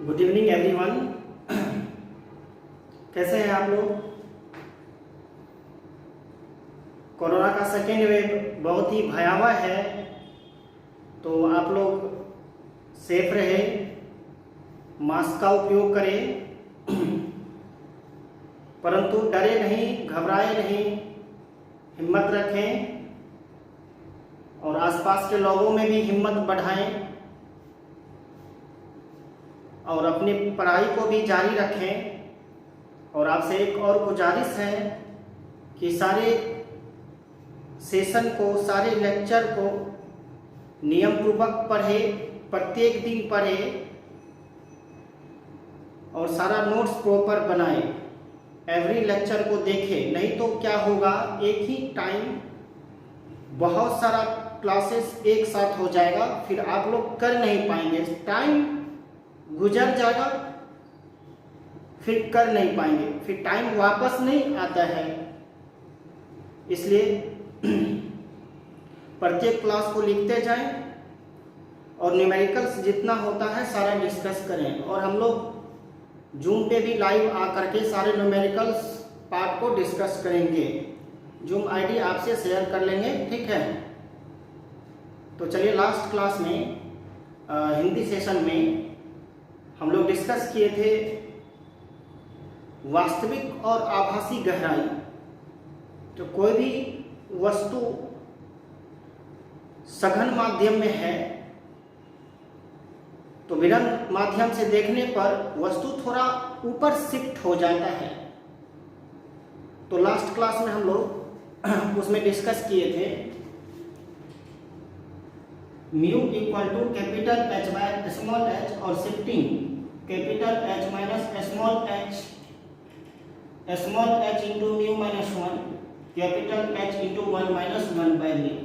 Good evening everyone. कैसे हैं आप लोग? कोरोना का सेकेंड वेव बहुत ही भयावह है, तो आप लोग सेफ रहे, मास्क का उपयोग करें, परंतु डरे नहीं, घबराए नहीं, हिम्मत रखें और आसपास के लोगों में भी हिम्मत बढ़ाएं और अपनी पढ़ाई को भी जारी रखें। और आपसे एक और गुजारिश है कि सारे सेशन को, सारे लेक्चर को नियम पूर्वक पढ़े, प्रत्येक दिन पढ़े और सारा नोट्स प्रॉपर बनाए, एवरी लेक्चर को देखें। नहीं तो क्या होगा, एक ही टाइम बहुत सारा क्लासेस एक साथ हो जाएगा, फिर आप लोग कर नहीं पाएंगे, टाइम गुजर जाएगा, फिर कर नहीं पाएंगे, फिर टाइम वापस नहीं आता है। इसलिए प्रत्येक क्लास को लिखते जाएं और न्यूमेरिकल्स जितना होता है सारा डिस्कस करें। और हम लोग जूम पे भी लाइव आकर के सारे न्यूमेरिकल्स पार्ट को डिस्कस करेंगे। जूम आईडी आपसे शेयर कर लेंगे, ठीक है? तो चलिए, लास्ट क्लास में हिंदी सेशन में हम लोग डिस्कस किए थे वास्तविक और आभासी गहराई। तो कोई भी वस्तु सघन माध्यम में है तो विलंब माध्यम से देखने पर वस्तु थोड़ा ऊपर शिफ्ट हो जाता है। तो लास्ट क्लास में हम लोग उसमें डिस्कस किए थे mu equal to capital H by small H और shifting capital H minus small H into mu minus 1 capital H into 1 minus 1 by mu.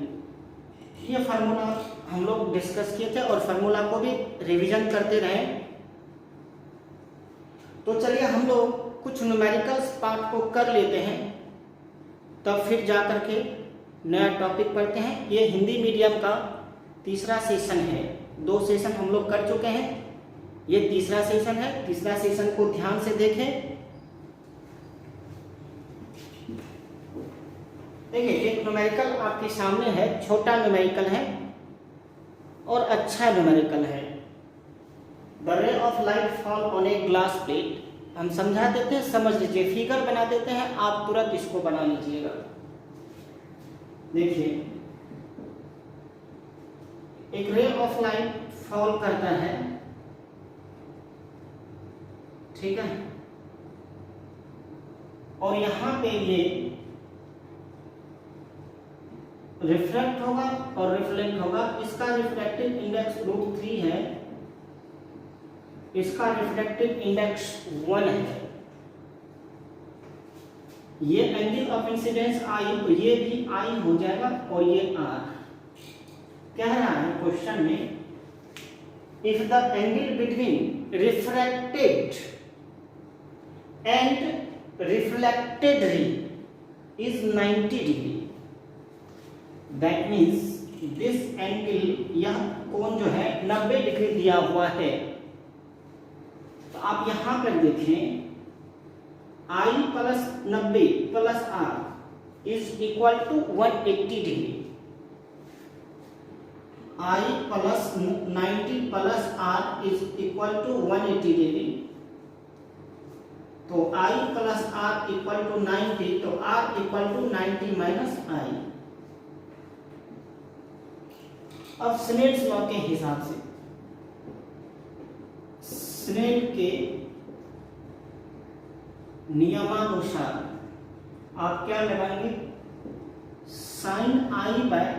ये फार्मूला हम लोग डिस्कस किए थे और फार्मूला को भी रिवीजन करते रहे। तो चलिए हम लोग कुछ न्यूमेरिकल्स पार्ट को कर लेते हैं, तब फिर जा करके नया टॉपिक पढ़ते हैं। ये हिंदी मीडियम का तीसरा सेशन है, 2 सेशन हम लोग कर चुके हैं, ये तीसरा सेशन है। तीसरा सेशन को ध्यान से देखें। देखिए, एक न्यूमेरिकल आपके सामने है, छोटा न्यूमेरिकल है और अच्छा न्यूमेरिकल है। The ray of light fall on a glass plate. हम समझा देते हैं, समझ लीजिए, फिगर बना देते हैं, आप तुरंत इसको बना लीजिएगा। देखिए, एक रे ऑफ लाइट फॉल करता है, ठीक है, और यहां पे ये रिफ्लेक्ट होगा और रिफ्लेक्ट होगा। इसका रिफ्रैक्टिव इंडेक्स √3 है, इसका रिफ्रैक्टिव इंडेक्स 1 है। ये एंगल ऑफ इंसिडेंस आई, तो ये भी आई हो जाएगा और ये आर। कह रहा है क्वेश्चन में, if the angle between refracted and reflected ray is 90 degree, that means this angle, यह कोण जो है 90 डिग्री दिया हुआ है। तो आप यहां पर देखें, I plus 90 plus R is equal to 180 degree. I plus 90 plus R is equal to 180 degree. तो I plus R equal to 90, तो R equal to 90 minus I। अब स्नेल्स लॉ के हिसाब से, स्नेल के नियमानुसार आप क्या लगाएंगे, sine I by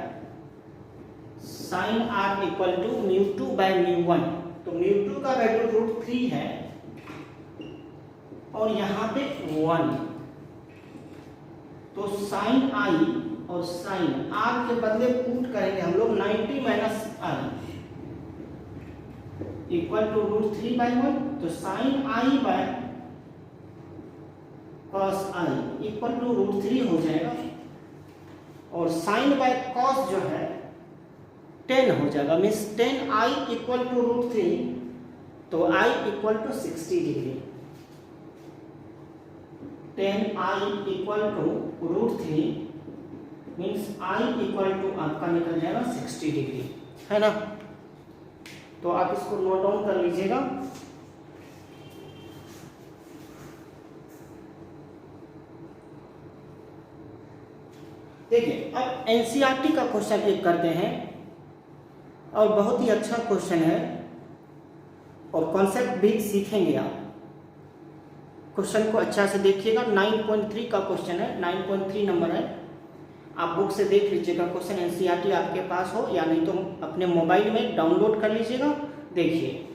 sine R equal to μ2 by μ1। तो μ2 का वैल्यू √3 है और यहां पे 1, तो साइन आई और साइन आर के बदले पुट करेंगे हम लोग 90 minus I equal to √3 by 1। तो sine I by cos I equal to √3 हो जाएगा और साइन बाय कॉस जो है 10 हो जाएगा, मीन्स 10i इक्वल टू √3 तो I equal to 60 degree, 10I equal to √3 means I equal to आपका निकल जाएगा 60 डिग्री, है ना। तो आप इसको नोट डाउन कर लीजिएगा। देखिए अब एनसीईआरटी का क्वेश्चन एक करते हैं और बहुत ही अच्छा क्वेश्चन है और कॉन्सेप्ट भी सीखेंगे आप। क्वेश्चन को अच्छा से देखिएगा, 9.3 का क्वेश्चन है, 9.3 नंबर है। आप बुक से देख लीजिएगा क्वेश्चन, एनसीईआरटी आपके पास हो या नहीं तो अपने मोबाइल में डाउनलोड कर लीजिएगा, देखिए।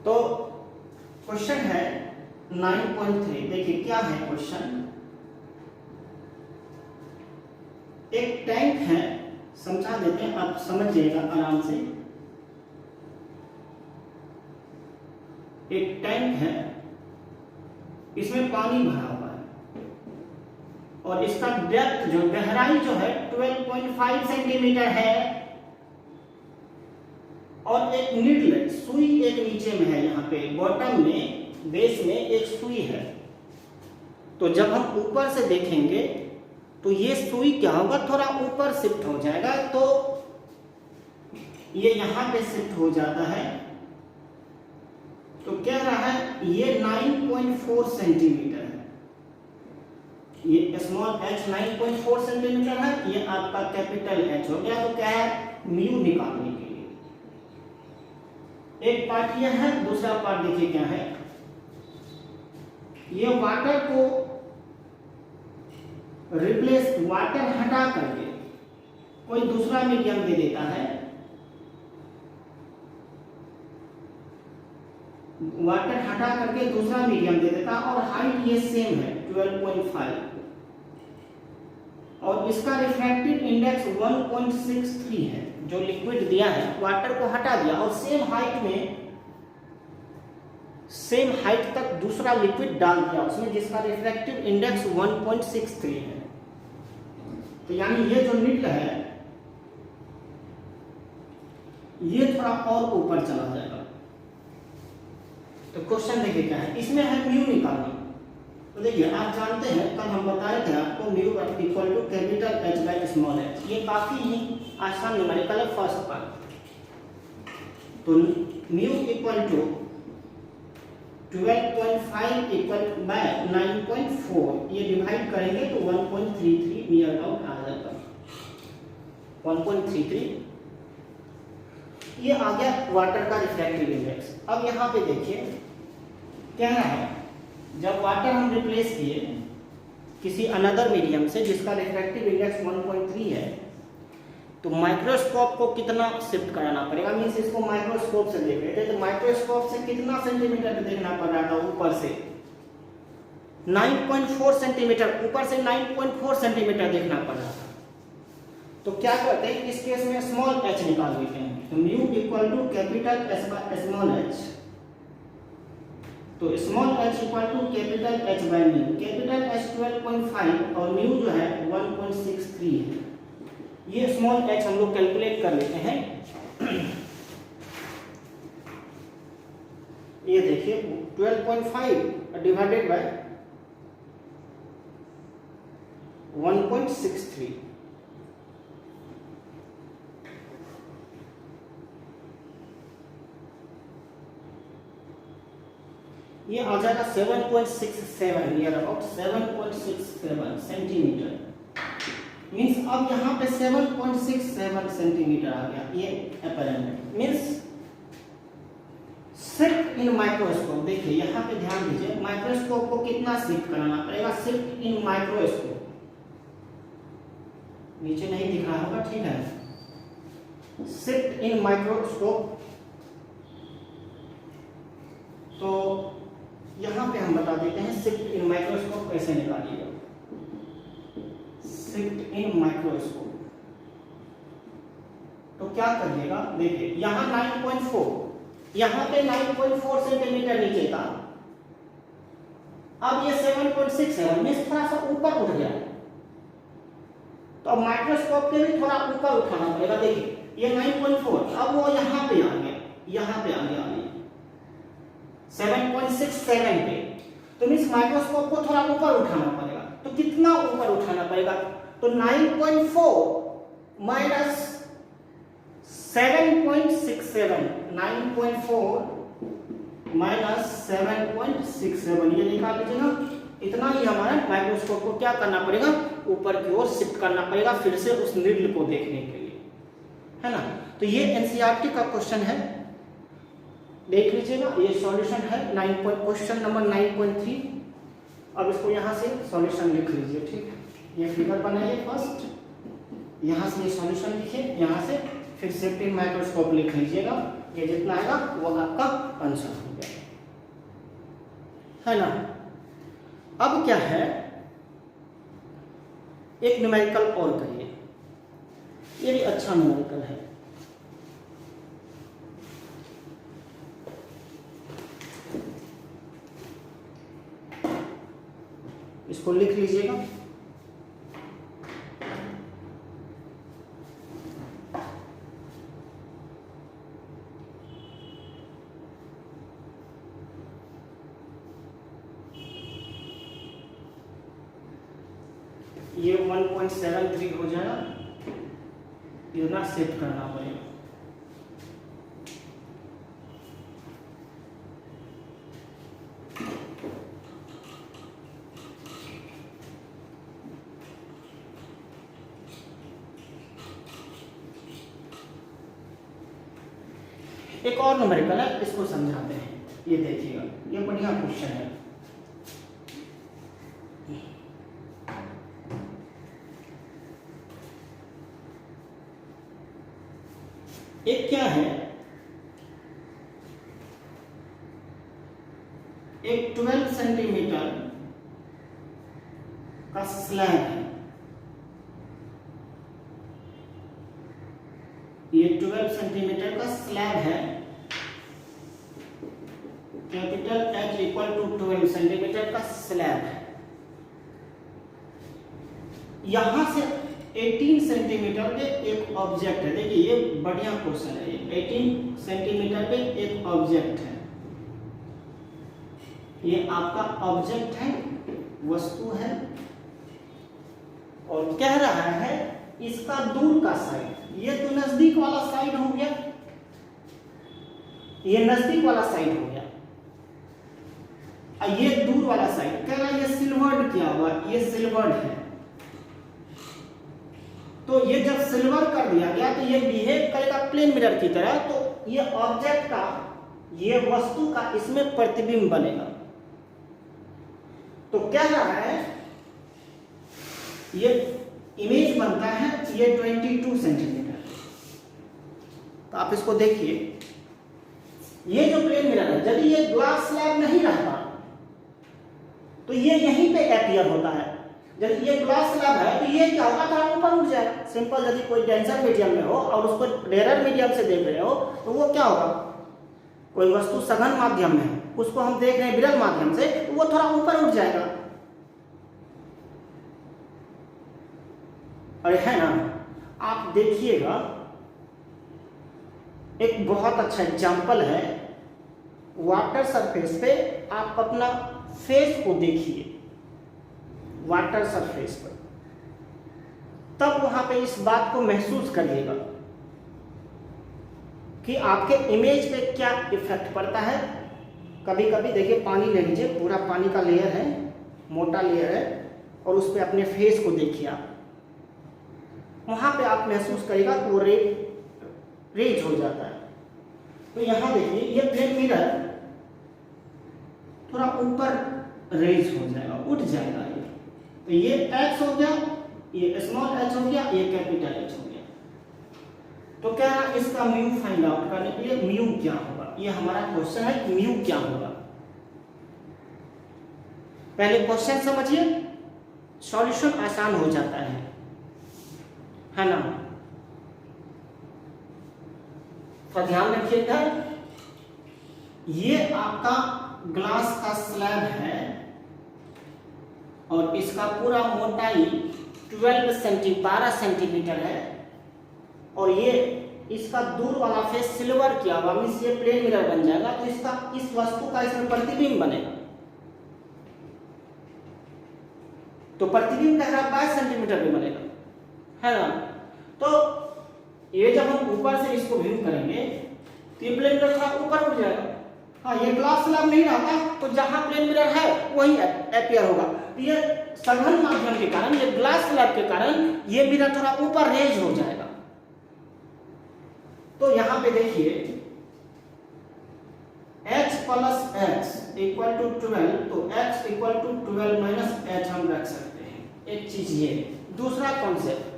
तो क्वेश्चन है 9.3, देखिए क्या है क्वेश्चन। एक टैंक है, समझा देते हैं, आप समझ जाइएगा आराम से। एक टैंक है, इसमें पानी भरा हुआ है और इसका डेप्थ जो गहराई जो है 12.5 सेंटीमीटर है और एक नीडल सुई एक नीचे में है, यहाँ पे बॉटम में बेस में एक सुई है। तो जब हम ऊपर से देखेंगे तो ये सुई क्या होगा, थोड़ा ऊपर शिफ्ट हो जाएगा, तो ये यहां पे शिफ्ट हो जाता है। तो क्या रहा है, ये 9.4 सेंटीमीटर है, ये स्मॉल h 9.4 सेंटीमीटर है, ये आपका कैपिटल H हो गया। तो क्या है, म्यू निकालने के लिए एक पार्ट ये है, दूसरा पार्ट देखिए क्या है, ये वाटर को रिप्लेस, वाटर हटा करके कोई दूसरा मीडियम दे देता है, वाटर हटा करके दूसरा मीडियम दे देता है और हाइट ये सेम है 12.5 और इसका रिफ्रैक्टिव इंडेक्स 1.63 है। जो लिक्विड दिया है, वाटर को हटा दिया और सेम हाइट में, सेम हाइट तक दूसरा लिक्विड डाल दिया उसमें, जिसका रिफ्रैक्टिव इंडेक्स 1.63 है। तो यानी ये जो निकल है ये थोड़ा और ऊपर चला जाएगा। तो क्वेश्चन देखिए क्या है, इसमें है म्यू निकालना। तो देखिए आप जानते हैं, कल हम बताए थे आपको mu equal to capital H by small h। ये काफी ही आसान न्यूमेरिकल है, फर्स्ट पार्ट। तो mu equal to 12.5 equal by 9.4, ये डिवाइड करेंगे तो 1.33 नियर अबाउट आ जाएगा, 1.33। ये आ गया वाटर का रिफ्रैक्टिव इंडेक्स। अब यहाँ पे देखिए क्या है, जब वाटर हम रिप्लेस किए किसी अनदर मीडियम से जिसका रिफ्रैक्टिव इंडेक्स 1.3 है, तो माइक्रोस्कोप को कितना शिफ्ट कराना पड़ेगा, मीन्स इसको माइक्रोस्कोप से देख रहे थे तो माइक्रोस्कोप से कितना सेंटीमीटर पे देखना पड़ रहा था, ऊपर से 9.4 सेंटीमीटर, ऊपर से 9.4 सेंटीमीटर देखना पड़ रहा था। तो क्या करते हैं, इस केस में स्मॉल h निकाल लेते हैं। तो mu equal to capital S by small h, तो small h equal to capital H by mu. Capital H 12.5 और म्यू जो है 1.63 है। ये स्मॉल h हम लोग कैलकुलेट कर लेते हैं। ये देखिए 12.5 डिवाइडेड बाय 1.63, ये आ जाएगा 7.67, नियर अबाउट 7.67 सेंटीमीटर। मीन्स अब यहाँ पे 7.67 सेंटीमीटर आ गया, ये apparent means shift in microscope. देखिए यहाँ पे ध्यान दीजिए, माइक्रोस्कोप को कितना शिफ्ट कराना पड़ेगा, शिफ्ट इन माइक्रोस्कोप, नीचे नहीं दिख रहा होगा, ठीक है, शिफ्ट इन माइक्रोस्कोप। तो यहाँ पे हम बता देते हैं शिफ्ट इन माइक्रोस्कोप कैसे निकालिएगा। शिफ्ट इन माइक्रोस्कोप तो क्या करिएगा, देखिए यहाँ 9.4, यहाँ पे 9.4 सेंटीमीटर नीचे था, अब ये 7.67 में थोड़ा सा ऊपर उठ गया, तो अब माइक्रोस्कोप के भी थोड़ा ऊपर उठाना पड़ेगा। देखिए ये 9.4, अब वो यहाँ पे आ गया, यहाँ पे आ गया 7.67 पे, तो मीन्स माइक्रोस्कोप को थोड़ा ऊपर उठाना पड़ेगा। तो कितना ऊपर उठाना पड़ेगा? तो 9.4 माइनस 7.67, 9.4 माइनस 7.67, ये निकाल लीजिए ना। इतना ही हमारा माइक्रोस्कोप को क्या करना पड़ेगा? ऊपर की ओर शिफ्ट करना पड़ेगा, फिर से उस नीडल को देखने के लिए, है ना। तो ये एनसीईआरटी का क्वेश्चन है, देख लीजिएगा। ये सॉल्यूशन है क्वेश्चन नंबर 9.3। अब इसको यहाँ से सॉल्यूशन लिख लीजिए, ठीक है। ये फिगर बनाइए फर्स्ट, यहाँ से ये सॉल्यूशन लिखिए, यहाँ से फिर शिफ्टिंग माइक्रोस्कोप लिख लीजिएगा। ये जितना आएगा वो आपका आंसर हो गया, है ना। अब क्या है, एक न्यूमेरिकल और करिए, ये भी अच्छा न्यूमेरिकल है। इसको लिख लीजिएगा। ये 1.73 हो जाएगा, इतना सेट करना पड़ेगा। एक और न्यूमेरिकल है, इसको समझाते हैं। ये देखिएगा, ये बढ़िया क्वेश्चन है। एक क्या है, एक 12 सेंटीमीटर का स्लैब है। ये 12 सेंटीमीटर का स्लैब है, capital H equal to 12 centimetre का स्लैब है। यहां से 18 सेंटीमीटर पे एक ऑब्जेक्ट है। देखिए ये बढ़िया क्वेश्चन है। 18 सेंटीमीटर पे एक ऑब्जेक्ट है, ये आपका ऑब्जेक्ट है, वस्तु है, और कह रहा है इसका दूर का साइड, ये तो नजदीक वाला साइड हो गया, ये नजदीक वाला साइड हो गया, ये दूर वाला साइड कह रहा है। ये सिल्वर्ड किया हुआ, ये सिल्वर्ड है। तो ये जब सिल्वर कर दिया गया तो ये बिहेव करेगा प्लेन मिरर की तरह, तो ये ऑब्जेक्ट का, ये वस्तु का इसमें प्रतिबिंब बनेगा। तो क्या रहा है, ये इमेज बनता है, ये 22 सेंटीमीटर। तो आप इसको देखिए, ये जो प्लेन मिरर है, यदि ये ग्लास स्लैब नहीं रहता तो ये यहीं पे अपीयर होता है। जब ये ग्लास स्लैब है तो ये क्या होगा, थोड़ा ऊपर उठ जाएगा। सिंपल, यदि कोई डेंसर मीडियम में हो और उसको रेयर मीडियम से देख रहे हो तो वो क्या होगा, कोई वस्तु सघन माध्यम में है, उसको हम देख रहे हैं विरल माध्यम से, तो वो थोड़ा ऊपर उठ जाएगा। अरे है ना, आप देखिएगा, एक बहुत अच्छा एग्जाम्पल है। वाटर सरफेस पे आप अपना फेस को देखिए, वाटर सरफेस पर, तब वहां पे इस बात को महसूस करिएगा कि आपके इमेज पे क्या इफेक्ट पड़ता है। कभी कभी देखिए, पानी ले लीजिए, पूरा पानी का लेयर है, मोटा लेयर है, और उस पर अपने फेस को देखिए आप, वहां पे आप महसूस करिएगा कि वो रेज हो जाता है। तो यहां देखिए, ये प्लेन मिरर थोड़ा ऊपर रेज हो जाएगा, उठ जाएगा ये। तो ये H हो गया, ये स्मॉल h हो गया, ये कैपिटल H हो गया। तो क्या इसका म्यू फाइंड आउट करने के लिए म्यू क्या होगा, ये हमारा क्वेश्चन है कि म्यू क्या होगा। पहले क्वेश्चन समझिए, सॉल्यूशन आसान हो जाता है ना। तो ध्यान रखिएगा, ये आपका ग्लास का स्लैब है और इसका पूरा मोटाई 12 सेंटीमीटर है और ये इसका दूर वाला फेस सिल्वर किया हुआ, मीन्स ये प्लेन मिरर बन जाएगा, तो इसका इस वस्तु का इसमें प्रतिबिंब बनेगा। तो प्रतिबिंब का 22 सेंटीमीटर भी बनेगा, है ना। तो ये जब हम ऊपर से इसको व्यू करेंगे तो ये प्लेन मिरर थोड़ा ऊपर उठ जाएगा। हाँ, ये ग्लास स्लैब नहीं रहता तो जहां प्लेन मिरर है वही अपीयर होगा। ये सघन माध्यम के कारण, ये ग्लास स्लैब के कारण ये मिरर थोड़ा ऊपर रेज हो जाएगा। तो यहां पे देखिए h plus h equal to 12, तो h equal to 12 minus h हम रख सकते हैं। एक चीज ये। दूसरा कॉन्सेप्ट,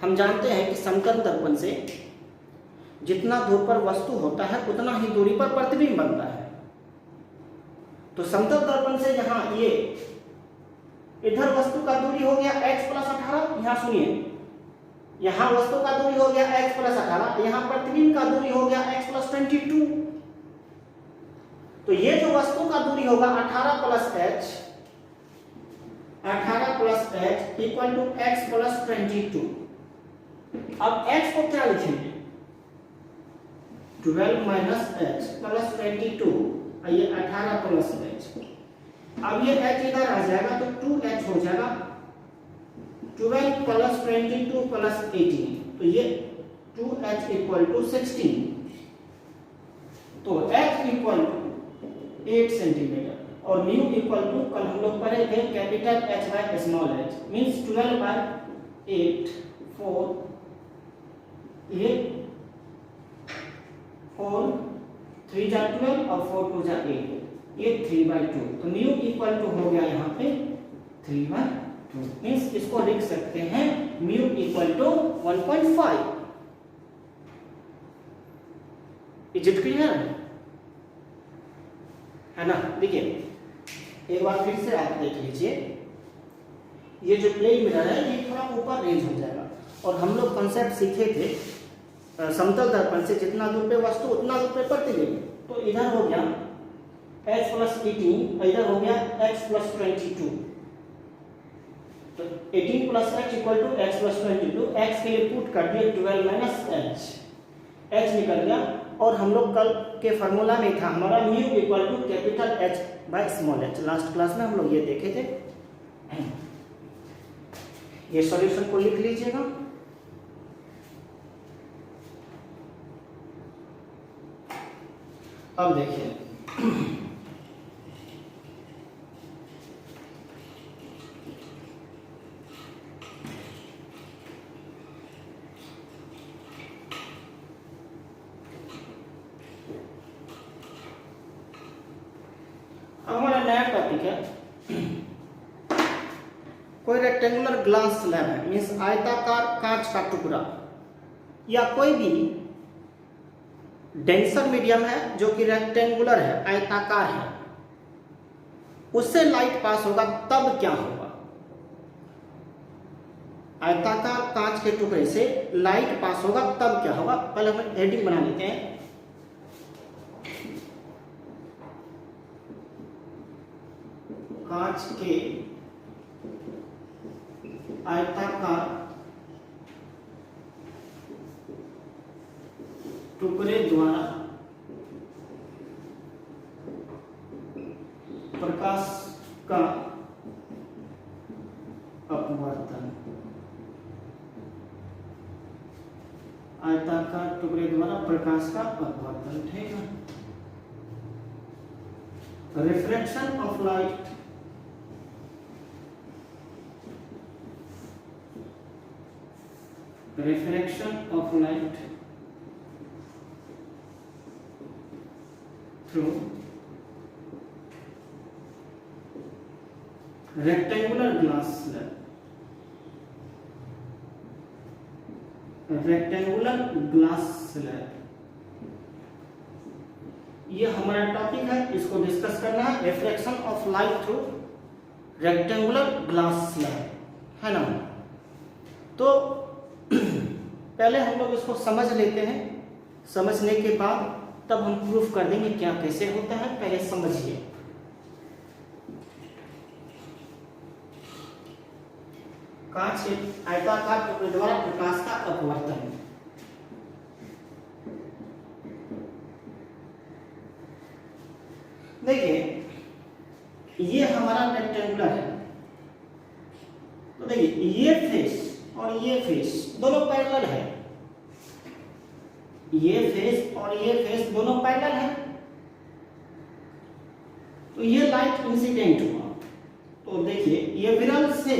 हम जानते हैं कि समतल दर्पण से जितना दूर पर वस्तु होता है उतना ही दूरी पर प्रतिबिंब बनता है। तो समतल दर्पण से यहाँ ये इधर वस्तु का दूरी हो गया x प्लस 18, यहाँ सुनिए, यहाँ वस्तु का दूरी हो गया x प्लस 18, यहाँ प्रतिबिंब का दूरी हो गया x प्लस 22। तो ये जो वस्तु का दूरी होगा 18 plus h equal to x plus 22। अब x को क्या लिखेंगे, 12 माइनस h प्लस 22, ये 18 प्लस h। अब ये h इधर आ जाएगा तो 2h हो जाएगा, 12 प्लस 22 प्लस 18, तो ये 2h इक्वल टू 16। तो h इक्वल टू 8 सेंटीमीटर और म्यू इक्वल टू, कल हम लोग पढ़े थे capital H by small h, means 12 by 8, 4, ये 4 3 जा 12 और 4 2 जा 8, ये 3/2। तो म्यू इक्वल टू हो गया यहाँ पे 3/2, मीन्स इसको लिख सकते हैं mu equal to 1.5। Is it clear, है ना। देखिए एक बार फिर से आप देख लीजिए, ये जो प्लेन मिरर है ये थोड़ा ऊपर रेंज हो जाएगा और हम लोग कॉन्सेप्ट सीखे थे समतल दर्पण से जितना दूर पे वस्तु उतना दूर पे प्रतिबिंब। तो इधर हो गया h प्लस 18, इधर हो गया x प्लस 22, तो 18 plus h equal to x plus 22, x के लिए पुट कर दिए 12 माइनस h निकल गया। और हम लोग कल के फार्मूला में था हमारा mu equal to capital H by small h, last class में हम लोग ये देखे थे। ये सॉल्यूशन को लिख लीजिएगा। अब देखिए हमारा नया टॉपिक है, कोई रेक्टेंगुलर ग्लास स्लैब है, मीन्स आयताकार कांच का टुकड़ा या कोई भी डेंसर मीडियम है जो कि रेक्टेंगुलर है, आयताकार है, उससे लाइट पास होगा तब क्या होगा। आयताकार कांच के टुकड़े से लाइट पास होगा तब क्या होगा। पहले हम हेडिंग बना लेते हैं। कांच के आयताकार टुकड़े द्वारा प्रकाश का अपवर्तन, आयताकार टुकड़े द्वारा प्रकाश का अपवर्तन, ठीक है। Reflection of light, reflection of light through rectangular glass slab, rectangular glass slab, ये हमारा टॉपिक है, इसको डिस्कस करना है। Reflection of light through rectangular glass slab, है ना। तो पहले हम लोग इसको समझ लेते हैं, समझने के बाद तब हम प्रूफ कर देंगे क्या कैसे होता है। पहले समझिए। कांच के आयताकार टुकड़े द्वारा प्रकाश का अपवर्तन। देखिए ये हमारा रेक्टेंगुलर है, तो देखिए ये फेस और ये फेस दोनों पैरेलल है, ये फेस और ये फेस दोनों पैरेलल है, तो ये लाइट इंसिडेंट हुआ। तो देखिए ये विरल से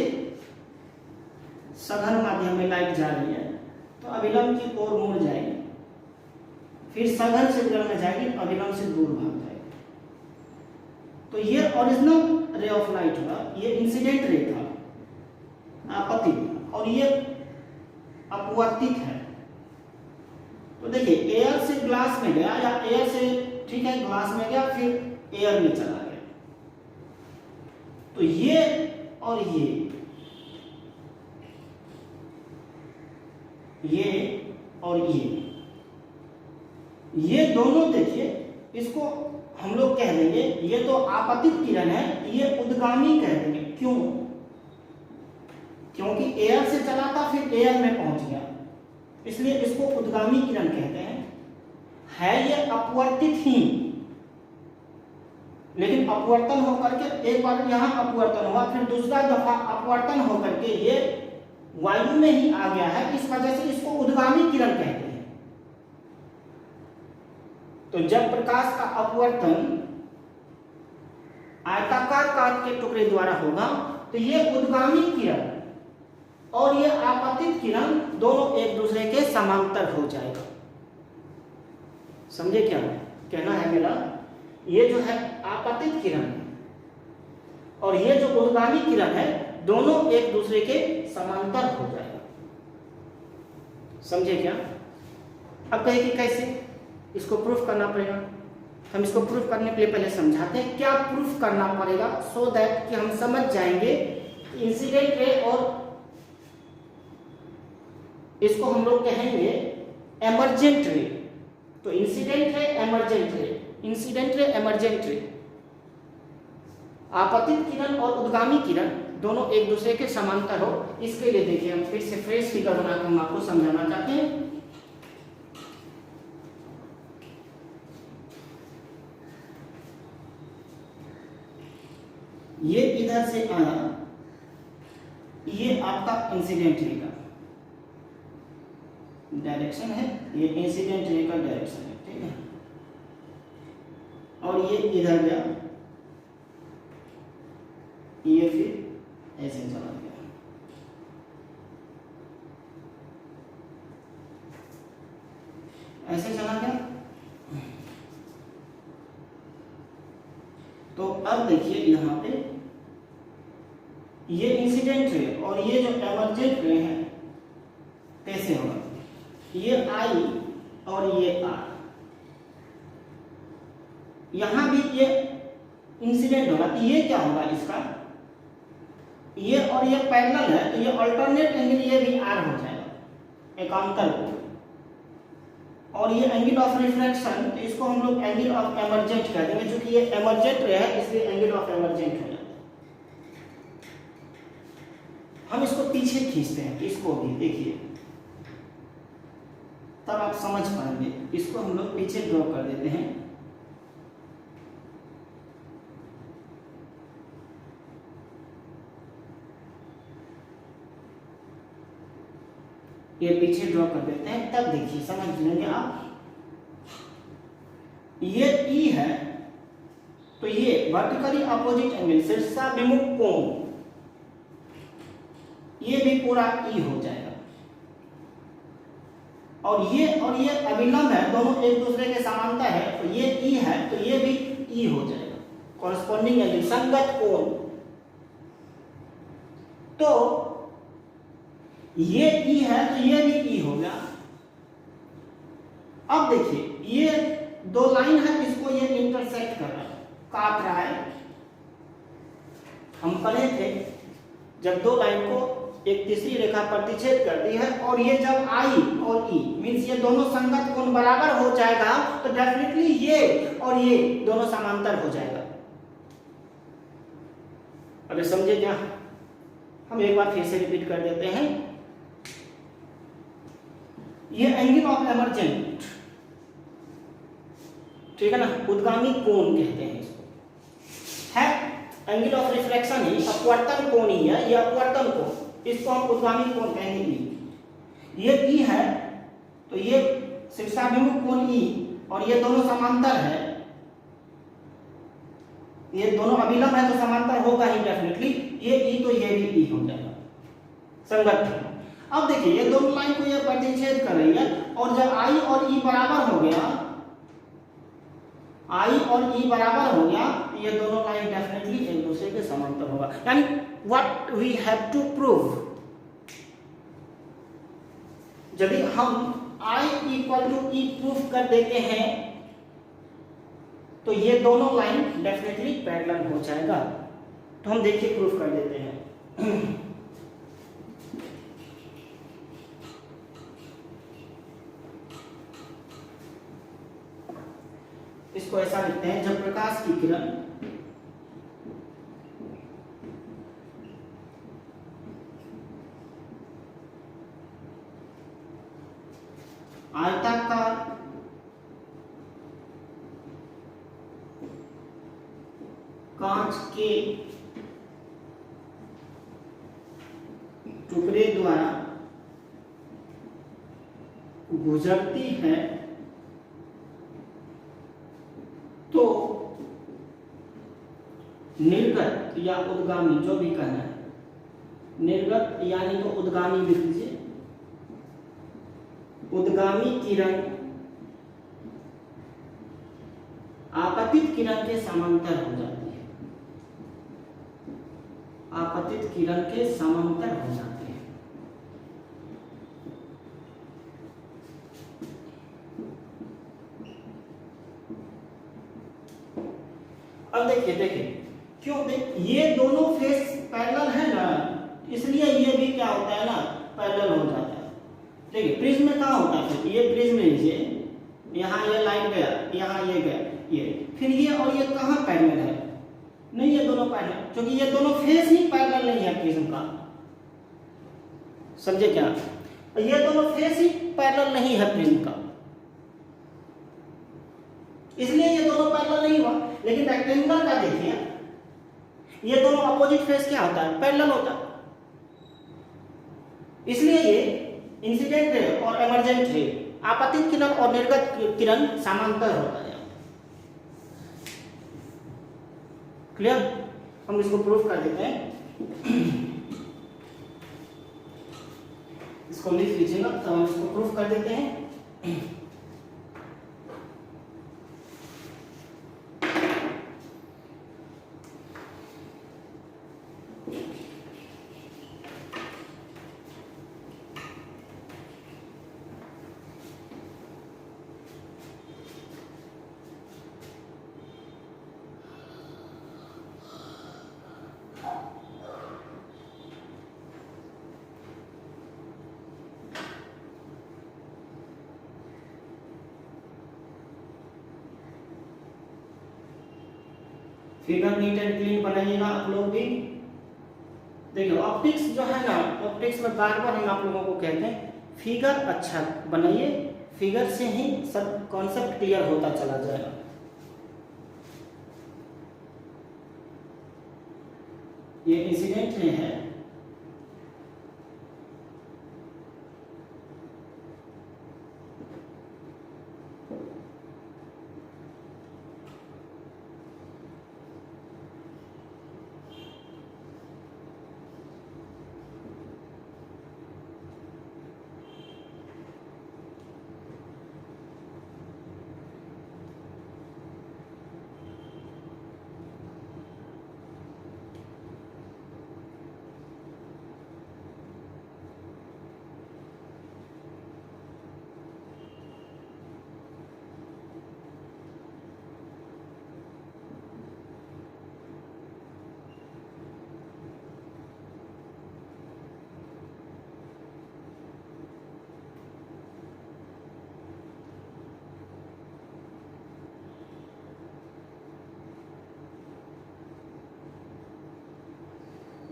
सघन माध्यम में लाइट जा रही है, तो अभिलंब की ओर मुड़ जाएगी, फिर सघन से विरल में जाएगी, अभिलंब से दूर भाग जाएगी। तो ये ओरिजिनल रे ऑफ लाइट हुआ, ये इंसिडेंट रे था आपतित, और ये अपवर्तित है। तो देखिए एयर से ग्लास में गया या एयर से ठीक है ग्लास में गया, फिर एयर में चला गया। तो ये और ये और ये दोनों देखिए, इसको हम लोग कह देंगे ये तो आपतित किरण है, ये उद्गामी कह देंगे। क्यों? क्योंकि एयर से चला था फिर एयर में पहुंच गया, इसलिए इसको उद्गामी किरण कहते हैं। है ये अपवर्तित ही, लेकिन अपवर्तन होकर के एक बार यहां अपवर्तन हुआ, फिर दूसरा दफा अपवर्तन होकर के ये वायु में ही आ गया है, इस वजह से इसको उद्गामी किरण कहते हैं। तो जब प्रकाश का अपवर्तन आयताकार कांच के टुकड़े द्वारा होगा, तो ये उद्गामी किरण और ये आपतित किरण दोनों एक दूसरे के समांतर हो जाएगा। समझे क्या कहना है मेरा? ये जो है आपतित किरण और ये जो उद्गामी किरण है, दोनों एक दूसरे के समांतर हो जाएगा। समझे क्या? अब कहे कि कैसे इसको प्रूफ करना पड़ेगा। हम इसको प्रूफ करने के लिए पहले समझाते हैं क्या प्रूफ करना पड़ेगा, सो दैट कि हम समझ जाएंगे इंसिडेंट रे, और इसको हम लोग कहेंगे एमर्जेंट रे। तो इंसिडेंट रे, एमर्जेंट रे, इंसिडेंट रे, एमर्जेंट रे, आपतित किरण और उद्गामी किरण दोनों एक दूसरे के समांतर हो, इसके लिए देखिए हम फिर से फ्रेश फिगर बनाकर हम आपको समझाना चाहते हैं। ये इधर से आया, ये आपका इंसिडेंट रे का डायरेक्शन है, ये इंसिडेंट रे का डायरेक्शन है, ठीक है। और ये इधर गया, ये फिर ऐसे चला गया। ऐसे चला गया। तो अब देखिए यहाँ पे ये इंसिडेंट रे और ये जो एमर्जेंट रे है कैसे होगा, ये आई और ये आर, यहां भी ये इंसिडेंट होगा, तो ये क्या होगा इसका, ये और ये पैरेलल है, तो ये अल्टरनेट एंगल ये भी आर हो जाएगा एकांतर को, और ये एंगल ऑफ रिफ्लेक्शन, तो इसको हम लोग एंगल ऑफ एमर्जेंट कह देंगे, क्योंकि ये एमर्जेंट रे है इसलिए एंगल ऑफ एमर्जेंट हो जाता है। हम इसको पीछे खींचते हैं, इसको भी देखिए, तब आप समझ पाएंगे। इसको हम लोग पीछे ड्रॉ कर देते हैं। ये पीछे ड्रॉ कर देते हैं, तब देखिए समझ लेंगे आप। ये ई है, तो ये वर्टिकली अपोजिट एंगल, शीर्षाभिमुख कोण, ये भी पूरा ई हो जाएगा। और ये अभिलंब है, दोनों एक दूसरे के समांतर है, तो ये ई है, तो ये भी ई हो जाएगा, कॉरस्पॉन्डिंग एंगल, संगत कोण। तो ये ई है, तो ये भी ई हो गया। अब देखिए ये दो लाइन है, इसको ये इंटरसेक्ट कर रहा है, काट रहा है। हम पढ़े थे जब दो लाइन को एक तीसरी रेखा प्रतिच्छेद करती है, और ये जब आई और ई मीन्स ये दोनों संगत कोण बराबर हो जाएगा तो डेफिनेटली ये और ये दोनों समांतर हो जाएगा। अरे समझे क्या? हम एक बार फिर से रिपीट कर देते हैं। ये एंगल ऑफ एमर्जेंट, ठीक है ना, उद्गामी कोण कहते हैं इसको, है एंगल ऑफ रिफ्लेक्शन ही अपवर्तन कोण ही है, ये अपवर्तन कोण, इसको हम उद्गामी कोण कहेंगे। ये ई है तो ये शीर्षाभिमुख कोण ई, और ये दोनों समांतर है, ये दोनों अभिलंब है तो समांतर होगा ही डेफिनेटली, ये ई तो ये भी ई हो जाएगा संगत। अब देखिए ये दोनों लाइन को ये प्रतिच्छेद कर रही है, और जब आई और ई बराबर हो गया, आई और ई बराबर हो गया, ये दोनों लाइन डेफिनेटली एक दूसरे के समांतर होगा। यानी what we have to prove, यदि हम I equal to E proof कर देते हैं तो ये दोनों लाइन डेफिनेटली पैरेलल हो जाएगा। तो हम देखिए प्रूफ कर देते हैं। इसको ऐसा लिखते हैं, जब प्रकाश की किरण आयताकार कांच के टुकड़े द्वारा गुजरती है तो निर्गत या उद्गामी, जो भी कहना है, निर्गत यानी तो उद्गामी लिख लीजिए, उद्गामी किरण आपतित किरण के समांतर हो जाती है, आपतित किरण के समांतर हो जाती है। अब देखिए क्यों, ये दोनों फेस पैरेलल है ना, इसलिए ये भी क्या होता है ना, पैरेलल हो जाता है। देखिए प्रिज्म में कहाँ होता है, फिर ये प्रिज्म लीजिए, यहाँ ये लाइट गया, यहाँ ये गया, ये फिर ये और ये कहाँ पैरेलल है, नहीं ये दोनों पैरेलल, क्योंकि ये दोनों फेस ही पैरेलल नहीं है प्रिज्म का, समझे क्या? ये दोनों फेस ही पैरेलल नहीं है प्रिज्म का, इसलिए ये दोनों पैरेलल नहीं हुआ। लेकिन रेक्टेंगल का देखिए, ये दोनों अपोजिट फेस क्या होता है, पैरेलल होता है, इसलिए ये इंसिडेंट रे और एमर्जेंट रे, आपतित किरण और निर्गत किरण समांतर होता है। क्लियर? हम इसको प्रूफ कर देते हैं, इसको लिख लीजिएगा, तो हम इसको प्रूफ कर देते हैं। फिगर नीट एंड क्लीन बनाइएगा आप लोग भी। देखिए ऑप्टिक्स जो है ना, ऑप्टिक्स में बार बार हम आप लोगों को कहते हैं फिगर अच्छा बनाइए, फिगर से ही सब कॉन्सेप्ट क्लियर होता चला जाएगा। ये इंसिडेंट में है,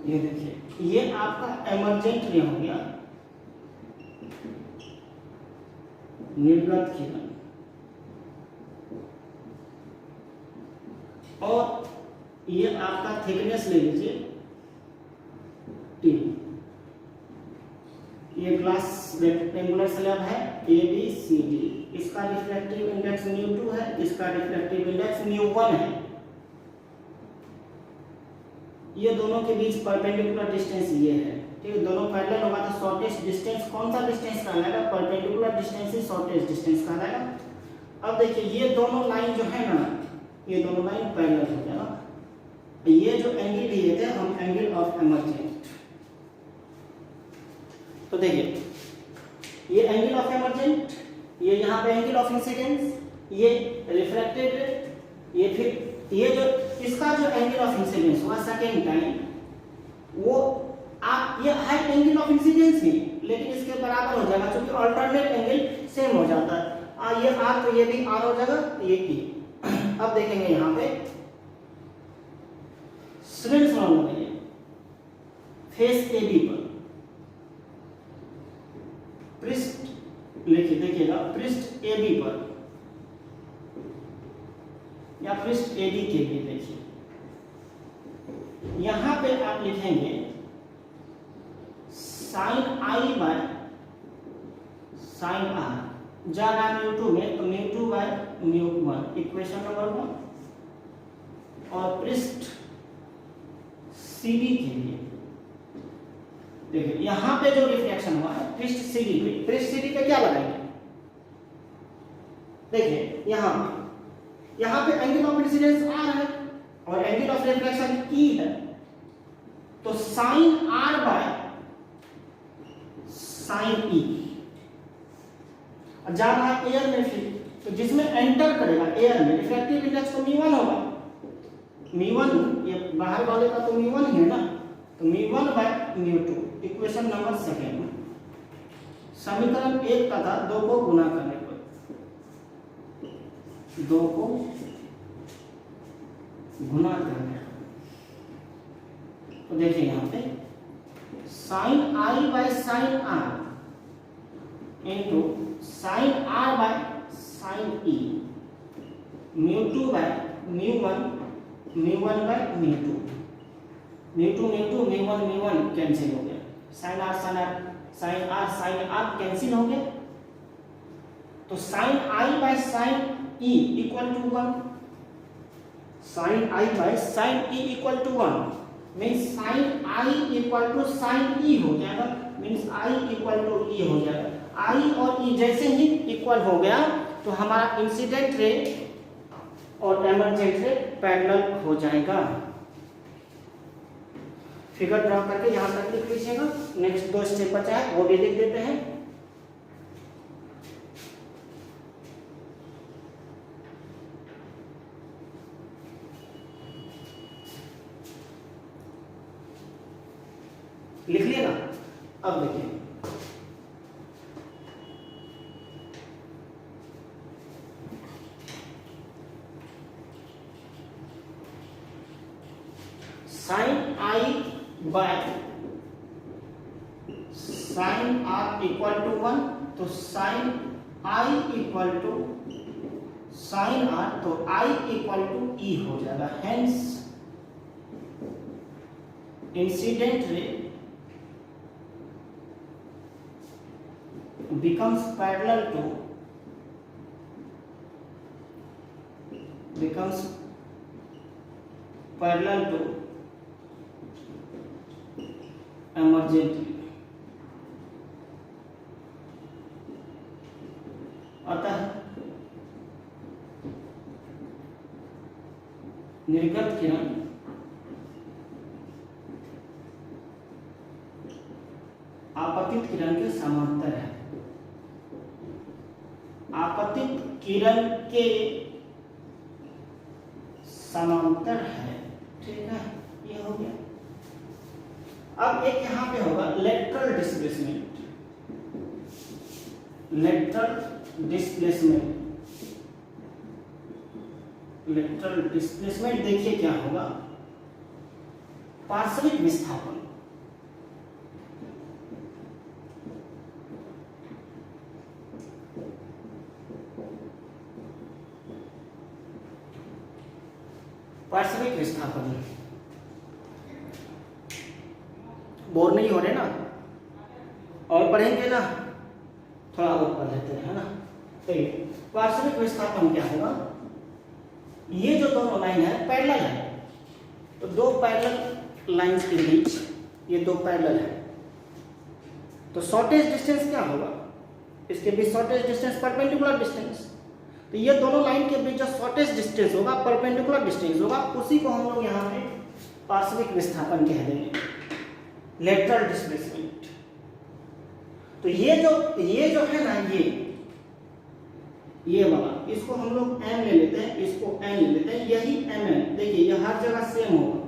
ये देखिए, ये आपका एमर्जेंट रे हो गया, निर्गत किरण। और ये आपका थिकनेस ले लीजिए टी। ये ग्लास रेक्टेंगुलर स्लैब है ABCD, इसका रिफ्रैक्टिव इंडेक्स μ2 है, इसका रिफ्रैक्टिव इंडेक्स μ1 है। ये दोनों के बीच परपेंडिकुलर डिस्टेंस ये है, ठीक है। दोनों पैरेलल होगा तो शॉर्टेस्ट डिस्टेंस कौन सा डिस्टेंस कहलाएगा? परपेंडिकुलर डिस्टेंस ही शॉर्टेस्ट डिस्टेंस कहलाएगा। अब देखिए, ये दोनों लाइन जो है ना, ये दोनों लाइन पैरेलल हो जाएगा। ये जो एंगल लिए थे हम, एंगल ऑफ एमर्जेंट। तो देखिए, ये एंगल ऑफ एमर्जेंट, ये यहाँ पे एंगल ऑफ इंसिडेंस, ये रिफ्रैक्टेड, ये फिर ये जो इसका जो एंगल ऑफ इंसिडेंस होगा सेकेंड टाइम, वो आप ये है एंगल ऑफ इंसिडेंस ही, लेकिन इसके बराबर हो जाएगा क्योंकि अल्टरनेट एंगल सेम हो जाता है। ये आर तो ये भी आर हो जाएगा, ये टी। अब देखेंगे यहाँ पे स्टूडेंट्स लगाइए फेस AB पर पृष्ठ लिखिए, देखिएगा पृष्ठ AB पर या पृष्ठ AB के लिए देखिए, यहां पे आप लिखेंगे sin I bye sin R, जा रहा है μ2 में तो μ2 बाय μ1, इक्वेशन नंबर 1। और पृष्ठ CD के लिए देखिए, यहां पे जो रिफ्लेक्शन हुआ है पृष्ठ CD पे, पृष्ठ CD पे क्या लगाएंगे? देखिए यहां पे एंगल ऑफ इंसिडेंस R है और एंगल ऑफ रिफ्लेक्शन E है, तो sin R by sin E। जा रहा है एयर में, फिर तो जिसमें एंटर करेगा एयर में, रिफ्रैक्टिव इंडेक्स तो μ1 होगा, μ1 ये बाहर वाले का तो μ1 ही है ना, तो μ1 बाय μ2, इक्वेशन नंबर 2। समीकरण 1 तथा 2 को गुना करने पर, 2 को गुना करने पर, तो देखिए यहाँ पे sin I bye sin R into sin R by sin E, μ2 by μ1, μ1 by μ2, μ2 μ1 cancel हो गया, sin R sin R cancel हो गया, तो sin I bye sin E equal to 1, sin I bye sin E equal to 1 means sin I equal to sin E हो जाएगा, means I equal to E हो जाएगा। I और E जैसे ही equal हो गया तो हमारा इंसिडेंट रे और एमर्जेंट रे पैरेलल हो जाएगा। फिगर ड्रॉ करके यहाँ तक लिख लीजिएगा, नेक्स्ट 2 स्टेप बचा है वो भी लिख देते हैं। लिख लिया ना? अब देखिए sin I bye sin R equal to 1, तो sin I equal to sin R, तो I इक्वल टू E हो जाएगा। Hence incident ray becomes parallel to emergent ray। अतः निर्गत किरण आपतित किरण के समांतर है, आपतित किरण के समांतर है, ठीक है, ये हो गया। अब एक यहां पे होगा लेटरल डिस्प्लेसमेंट, लेटरल डिस्प्लेसमेंट देखिए क्या होगा। पार्श्विक विस्थापन। पार्श्विक विस्थापन, बोर नहीं हो रहे ना, और पढ़ेंगे ना, थोड़ा और पढ़ लेते हैं, है ना। तो पार्श्विक विस्थापन क्या होगा, ये जो दोनों लाइन है पैरेलल है, तो दो पैरेलल लाइंस के बीच ये दो पैरेलल है, तो शॉर्टेज डिस्टेंस क्या होगा, इसके बीच शॉर्टेज डिस्टेंस परपेंडिकुलर डिस्टेंस। तो ये दोनों लाइन के बीच जो शॉर्टेज डिस्टेंस होगा, परपेंडिकुलर डिस्टेंस होगा, उसी को हम लोग यहाँ पे पार्श्विक विस्थापन कह देंगे, लेटरल डिस्प्लेसमेंट। तो ये जो है ना, ये वाला, इसको हम लोग m ले लेते हैं, इसको n ले लेते हैं, यही mn, देखिए ये हर जगह सेम होगा,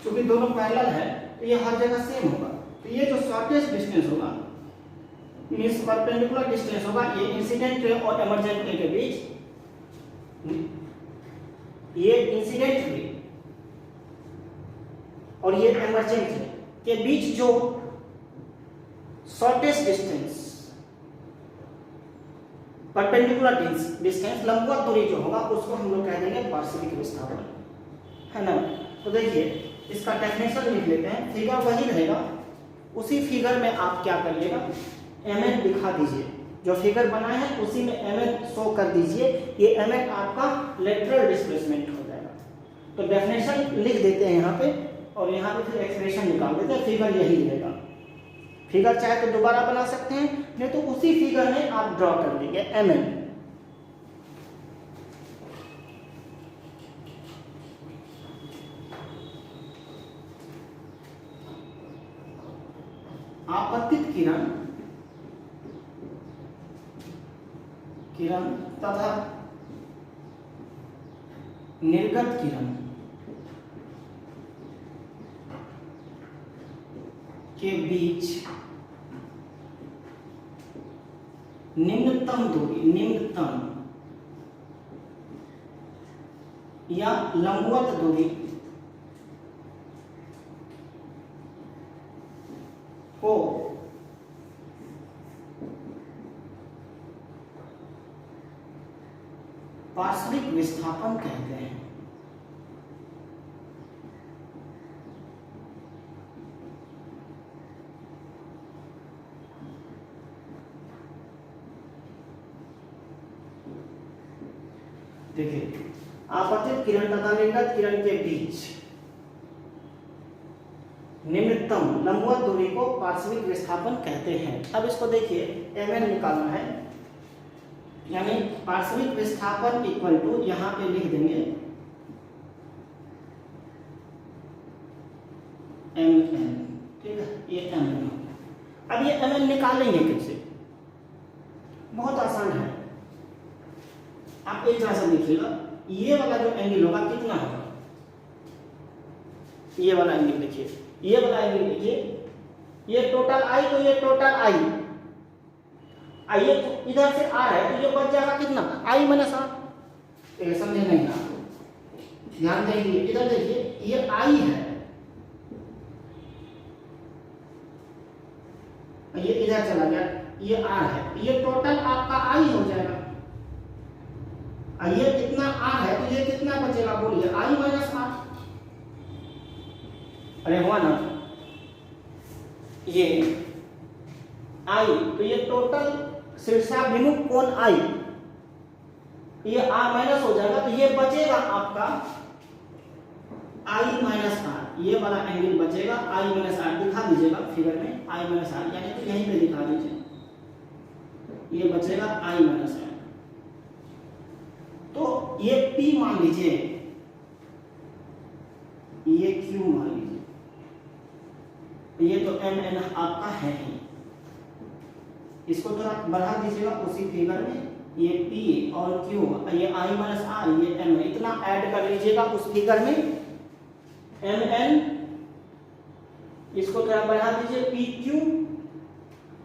क्योंकि दोनों पैरेलल है तो ये हर जगह सेम होगा। तो ये जो शॉर्टेज डिस्टेंस होगा मीन्स परपेंडिकुलर डिस्टेंस होगा, ये इंसिडेंट रे और एमर्जेंट रे के बीच, ये इंसिडेंट रे और ये एमर्जेंट रे के बीच जो शॉर्टेज डिस्टेंस, परपेंडिकुलर डिस्टेंस, लंबवत दूरी जो होगा, उसको हम लोग कह देंगे पार्श्विक विस्थापन, है ना। तो देखिए इसका डेफिनेशन लिख लेते हैं, फिगर वही रहेगा, उसी फिगर में आप क्या करिएगा, mn दिखा दीजिए, जो फिगर बना है उसी में mn शो कर दीजिए, ये mn आपका लेटरल डिस्प्लेसमेंट हो जाएगा। तो डेफिनेशन लिख देते हैं यहाँ पे, और यहाँ पे फिर एक्सप्रेशन निकाल देते हैं, फिगर यही रहेगा। फिगर चाहे तो दोबारा बना सकते हैं, नहीं तो उसी फिगर में आप ड्रॉ कर देंगे mn। आपतित किरण तथा निर्गत किरण के बीच निम्नतम दूरी, निम्नतम या लंबवत दूरी को पार्श्विक विस्थापन कहते हैं। देखिए आपतित किरण तथा निर्गत किरण के बीच निम्नतम लंबवत दूरी को पार्श्विक विस्थापन कहते हैं। अब इसको देखिए mn निकालना है, यानी पार्श्विक विस्थापन इक्वल टू, यहाँ पे लिख देंगे mn, ठीक है, ये mn। अब ये mn निकालेंगे कैसे, बहुत आसान है, आप एक तरह से देखिएगा, ये वाला जो एंगल होगा कितना होगा, ये वाला एंगल देखिए, ये वाला एंगल देखिए, ये टोटल आई, तो ये टोटल आई, ये इधर से आ रहा है, तो ये बच जाएगा कितना, आई माइनस आर। समझे नहीं ना, ध्यान देंगे, इधर देखिए ये आई है, ये इधर चला गया, ये आर है, ये टोटल आपका आई हो जाएगा। ये कितना आर है, तो ये कितना बचेगा बोलिए, आई माइनस आर। अरे हुआ ना, ये आई, तो ये टोटल शीर्षाभिमुख कोण आई, ये आर माइनस हो जाएगा, तो ये बचेगा आपका आई माइनस आर, ये वाला एंगल बचेगा आई माइनस आर, दिखा दीजिएगा फिगर में आई माइनस आर, यानी कि यहीं पे दिखा दीजिए, ये बचेगा आई माइनस आर। तो ये P मान लीजिए, ये Q मान लीजिए, ये तो mn आपका है ही, इसको थोड़ा बढ़ा दीजिएगा उसी फिगर में, ये P और Q, ये I माइनस R, ये m, इतना ऐड कर लीजिएगा उस फिगर में, mn, इसको थोड़ा बढ़ा दीजिए PQ,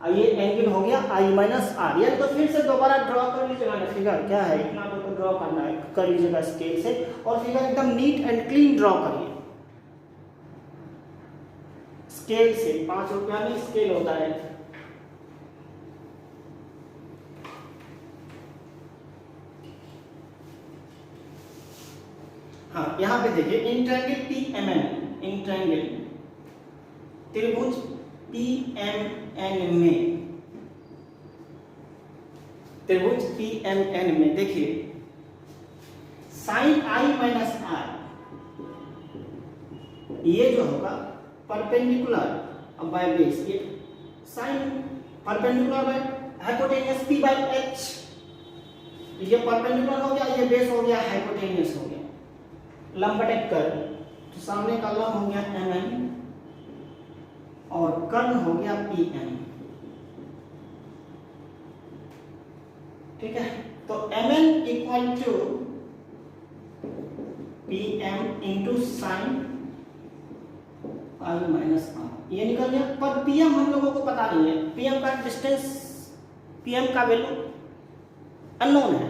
ये एंगल हो गया I माइनस R। ये तो फिर से दोबारा ड्रॉ कर लीजिएगा ना, फिगर क्या है, इतना तो ड्रॉ करना है, कर लीजिएगा स्केल से, और फिगर एकदम नीट एंड क्लीन ड्रॉ करिए, स्केल से, 5 रुपया में स्केल होता है। हाँ, यहाँ पे देखिए इंट्रायंगल PMN, इंट्रायंगल त्रिभुज PMN में, त्रिभुज PMN में देखिए साइन I माइनस R, ये जो होगा परपेंडिकुलर बाय बेस, ये sine perpendicular by hypotenuse P by H, ये परपेंडिकुलर हो गया, ये बेस हो गया, हाइपोटेन्यूस हो गया, लंबवत कर, तो सामने का लंब हो गया MN और कर्ण हो गया PN। ठीक है, तो MN equal to PM into sine I minus R, ये निकल गया। पर PM हम लोगों को पता नहीं है, PM का डिस्टेंस, PM का वैल्यू अननोन है,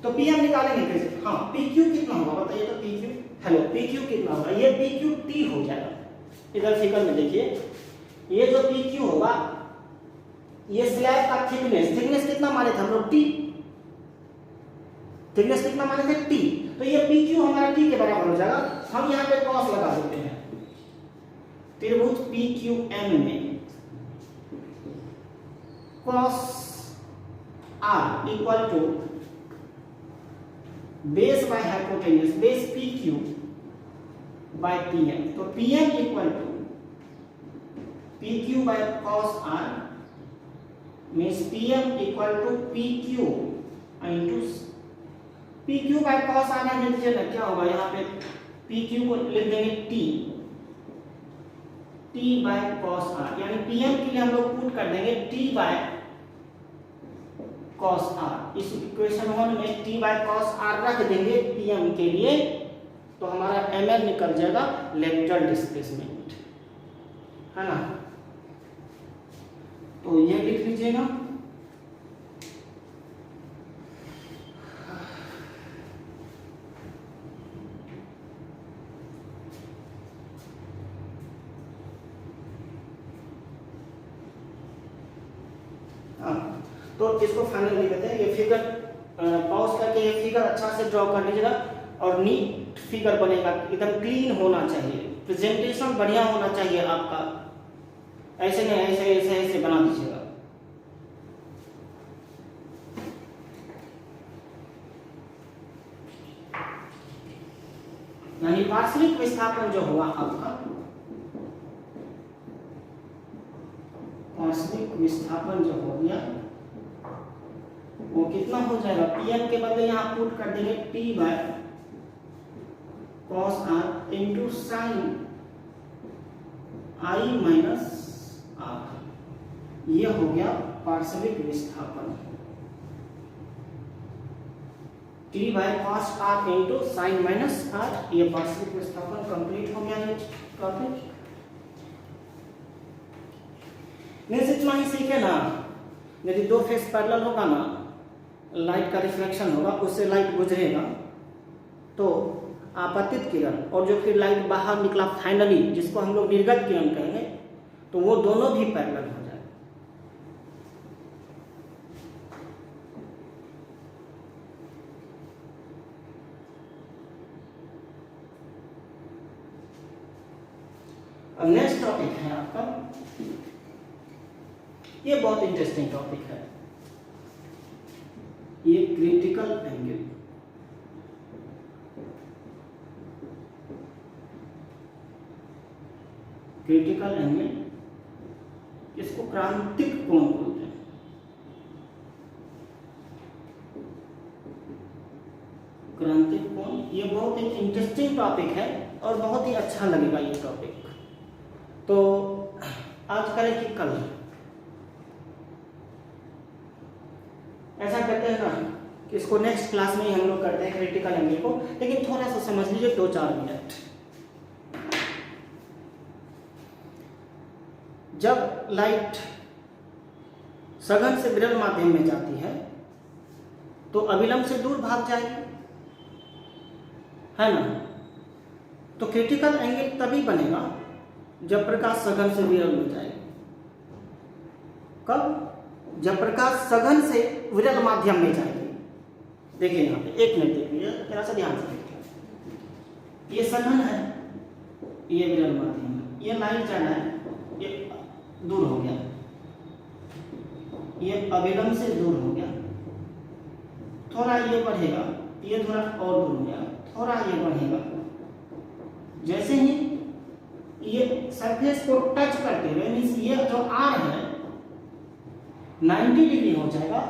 तो PM निकालेंगे कैसे? हाँ, PQ कितना होगा बताइए तो, PQ, हेलो, PQ कितना होगा? ये PQ T हो जाएगा। इधर फिगर में देखिए, ये जो PQ होगा, ये स्लैब का थिकनेस, थिकनेस कितना माने थे हम लोग? T, थिकनेस कितना माने थे? T, तो ये PQ हमारा T के बराबर हो जाएगा। हम यहाँ पे कॉस लगा देते हैं, त्रिभुज PQM में cos R equal to base by hypotenuse, base PQ by PM, तो PM equal to PQ by cos R means PM equal to PQ into PQ by cos R लिख दीजिए ना, क्या होगा यहाँ पे? PQ को लिख देंगे T बाय कॉस R, यानी PM के लिए हम लोग पुट कर देंगे T बाय कॉस R। इस इक्वेशन 1 में T बाय कॉस R रख देंगे PM के लिए, तो हमारा ML निकल जाएगा लेटरल डिस्प्लेसमेंट, है ना? तो ये लिख लीजिएगा। तो इसको फाइनल लिख देते हैं। ये फिगर पॉज करके ये फिगर अच्छा से ड्रॉ कर लीजिएगा और नीट फिगर बनेगा, एकदम क्लीन होना चाहिए, प्रेजेंटेशन बढ़िया होना चाहिए आपका, ऐसे नहीं ऐसे ऐसे ऐसे बना दीजिएगा। यानी पार्श्विक विस्थापन जो हुआ आपका, पार्श्विक विस्थापन जो हो गया वो कितना हो जाएगा? PM के बदले यहाँ पुट कर देंगे T bye cos R into sine I minus R, ये हो गया पार्श्विक विस्थापन। T bye cos R into sine minus R, ये पार्श्विक विस्थापन कंप्लीट हो गया। टॉपिक मीन्स इतना ही सीखे ना, यदि दो फेस पैरेलल होगा ना, लाइट का रिफ्लेक्शन होगा, उससे लाइट गुजरेगा, तो आपतित किरण और जो फिर लाइट बाहर निकला फाइनली, जिसको हम लोग निर्गत किरण कहेंगे, तो वो दोनों भी पैरेलल हो जाए। अब नेक्स्ट टॉपिक है आपका, ये बहुत इंटरेस्टिंग टॉपिक है, ये क्रिटिकल एंगल। क्रिटिकल एंगल, इसको क्रांतिक कोण बोलते हैं। क्रांतिक कोण, ये बहुत ही इंटरेस्टिंग टॉपिक है और बहुत ही अच्छा लगेगा ये टॉपिक। तो आज करें कि कल, ऐसा करते हैं ना कि इसको नेक्स्ट क्लास में ही हम लोग करते हैं क्रिटिकल एंगल को, लेकिन थोड़ा सा समझ लीजिए 2-4 मिनट। जब लाइट सघन से विरल माध्यम में जाती है तो अविलंब से दूर भाग जाएगी, है ना? तो क्रिटिकल एंगल तभी बनेगा जब प्रकाश सघन से विरल में जाएगा। कब? जब प्रकाश सघन से विरल माध्यम में जाएगी। देखिए यहाँ पे एक मिनट देखिए, जरा सा ध्यान से देखिए। ये सघन है, ये विरल माध्यम है, ये लाइन जाना है, ये दूर हो गया, ये अविलंब से दूर हो गया, थोड़ा ये बढ़ेगा, ये थोड़ा और दूर हो गया, थोड़ा ये बढ़ेगा। जैसे ही ये सरफेस को टच करते हुए मीन्स ये जो आर है 90 डिग्री हो जाएगा,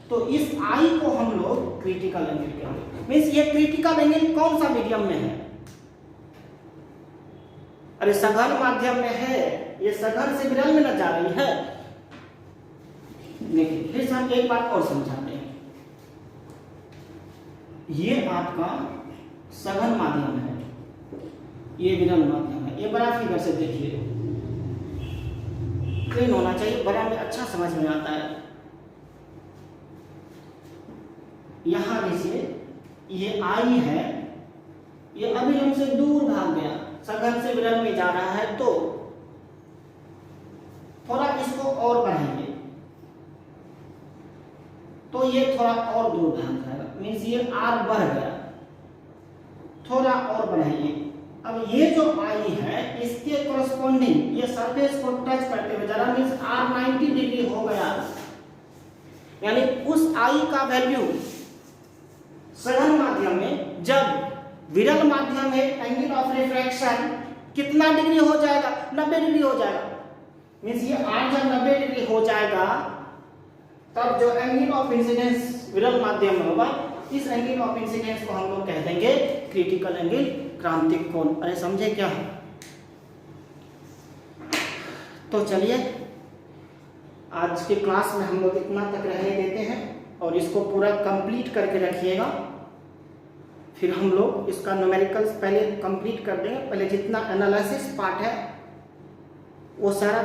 तो इस आई को हम लोग क्रिटिकल एंगल कहेंगे। मीन्स ये क्रिटिकल एंगल कौन सा मीडियम में है? अरे सघन माध्यम में है, ये सघन से विरल में न जा रही है। देखिए फिर हम एक बात और समझाते हैं। ये आपका सघन माध्यम है, ये विरल माध्यम है। ये बड़ा फिगर से देखिए, क्लीन होना चाहिए, बड़ा में अच्छा समझ में आता है। यहां देखिए ये आई है, ये अविलंब से दूर भाग गया, सघन से विरल में जा रहा है, तो थोड़ा इसको और बढ़ाएंगे तो ये थोड़ा और दूर भाग जाएगा। मीन्स ये आर बढ़ गया, थोड़ा और बढ़ाइए। अब ये जो आई है इसके कोरस्पोंडिंग ये सरफेस को टच करते हुए जरा मीन्स आर 90 डिग्री हो गया, यानी उस आई का वैल्यू सघन माध्यम में जब विरल माध्यम है एंगल ऑफ रिफ्रैक्शन कितना डिग्री हो जाएगा? 90 डिग्री हो जाएगा। मीन्स ये आर जब 90 डिग्री हो जाएगा तब जो एंगल ऑफ इंसिडेंस विरल माध्यम में होगा, इस एंगल ऑफ इंसिडेंस को हम लोग कह देंगे क्रिटिकल एंगल, क्रांतिक कोण। अरे समझे क्या? तो चलिए आज के क्लास में हम लोग इतना तक रहने देते हैं और इसको पूरा कंप्लीट करके रखिएगा। फिर हम लोग इसका न्यूमेरिकल्स पहले कंप्लीट कर देंगे। पहले जितना एनालिसिस पार्ट है वो सारा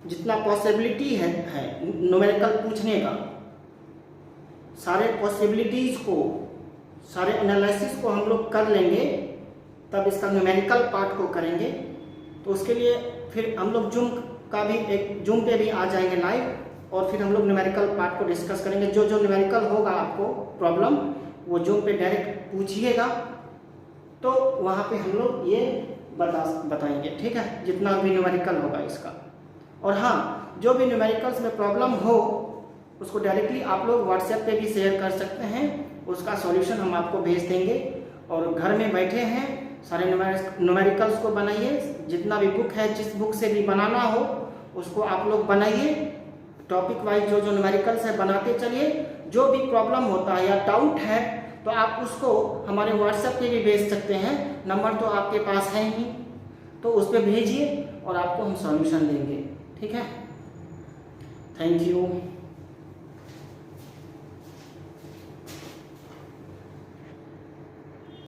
जितना पॉसिबिलिटी है न्यूमेरिकल पूछने का, सारे पॉसिबिलिटीज को, सारे एनालिसिस को हम लोग कर लेंगे, तब इसका न्यूमेरिकल पार्ट को करेंगे। तो उसके लिए फिर हम लोग जूम का भी एक जूम पे भी आ जाएंगे लाइव, और फिर हम लोग न्यूमेरिकल पार्ट को डिस्कस करेंगे। जो जो न्यूमेरिकल होगा आपको प्रॉब्लम वो जूम पे डायरेक्ट पूछिएगा, तो वहाँ पे हम लोग ये बताएंगे, ठीक है, जितना भी न्यूमेरिकल होगा इसका। और हाँ, जो भी न्यूमेरिकल्स में प्रॉब्लम हो उसको डायरेक्टली आप लोग व्हाट्सएप पे भी शेयर कर सकते हैं, उसका सॉल्यूशन हम आपको भेज देंगे। और घर में बैठे हैं सारे न्यूमेरिकल्स को बनाइए, जितना भी बुक है, जिस बुक से भी बनाना हो उसको आप लोग बनाइए, टॉपिक वाइज जो जो न्यूमेरिकल्स है बनाते चलिए। जो भी प्रॉब्लम होता है या डाउट है तो आप उसको हमारे व्हाट्सएप पे भी भेज सकते हैं, नंबर तो आपके पास है ही, तो उस पर भेजिए और आपको हम सॉल्यूशन देंगे, ठीक है। Thank you.